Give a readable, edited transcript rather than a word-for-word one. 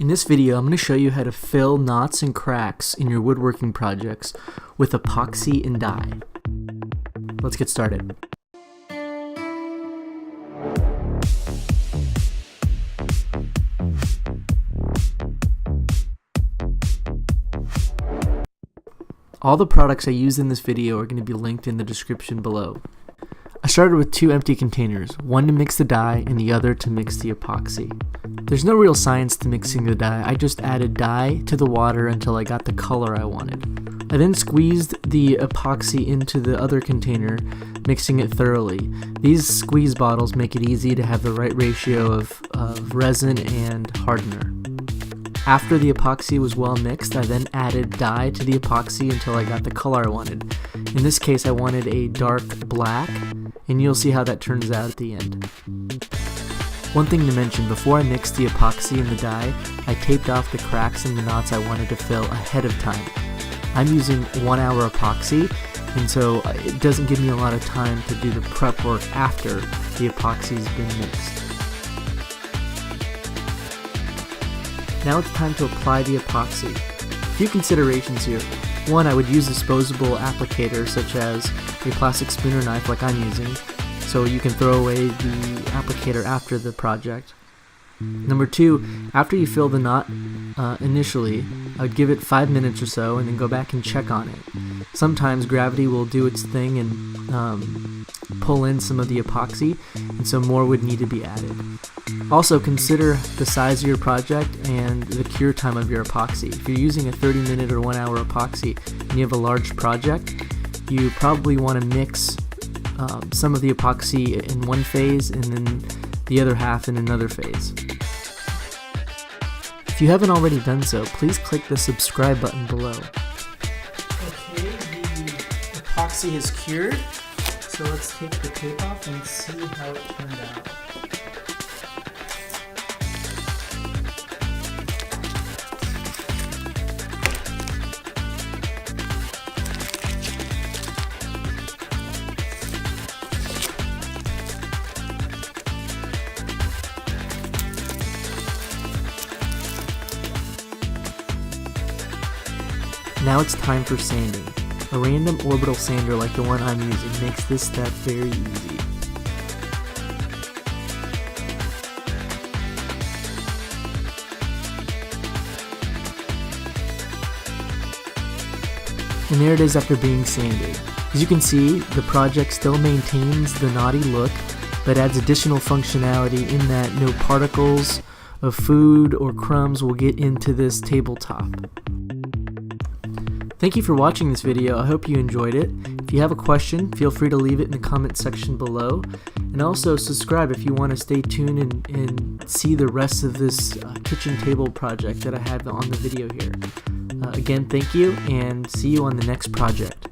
In this video, I'm going to show you how to fill knots and cracks in your woodworking projects with epoxy and dye. Let's get started. All the products I used in this video are going to be linked in the description below. I started with two empty containers, one to mix the dye and the other to mix the epoxy. There's no real science to mixing the dye, I just added dye to the water until I got the color I wanted. I then squeezed the epoxy into the other container, mixing it thoroughly. These squeeze bottles make it easy to have the right ratio of resin and hardener. After the epoxy was well mixed, I then added dye to the epoxy until I got the color I wanted. In this case, I wanted a dark black, and you'll see how that turns out at the end. One thing to mention, before I mixed the epoxy and the dye, I taped off the cracks and the knots I wanted to fill ahead of time. I'm using 1 hour epoxy, and so it doesn't give me a lot of time to do the prep work after the epoxy's been mixed. Now it's time to apply the epoxy. A few considerations here. One, I would use disposable applicators such as a plastic spoon or knife like I'm using, so you can throw away the applicator after the project. Number two, after you fill the knot initially, I would give it 5 minutes or so and then go back and check on it. Sometimes gravity will do its thing and pull in some of the epoxy, and so more would need to be added. Also, consider the size of your project and the cure time of your epoxy. If you're using a 30-minute or 1 hour epoxy and you have a large project, you probably want to mix some of the epoxy in one phase and then the other half in another phase. If you haven't already done so, please click the subscribe button below. Okay, the epoxy is cured, so let's take the tape off and see how it turned out. Now it's time for sanding. A random orbital sander like the one I'm using makes this step very easy. And there it is after being sanded. As you can see, the project still maintains the knotty look, but adds additional functionality in that no particles of food or crumbs will get into this tabletop. Thank you for watching this video. I hope you enjoyed it. If you have a question, feel free to leave it in the comment section below. And also subscribe if you want to stay tuned and see the rest of this kitchen table project that I have on the video here. Again, thank you, and see you on the next project.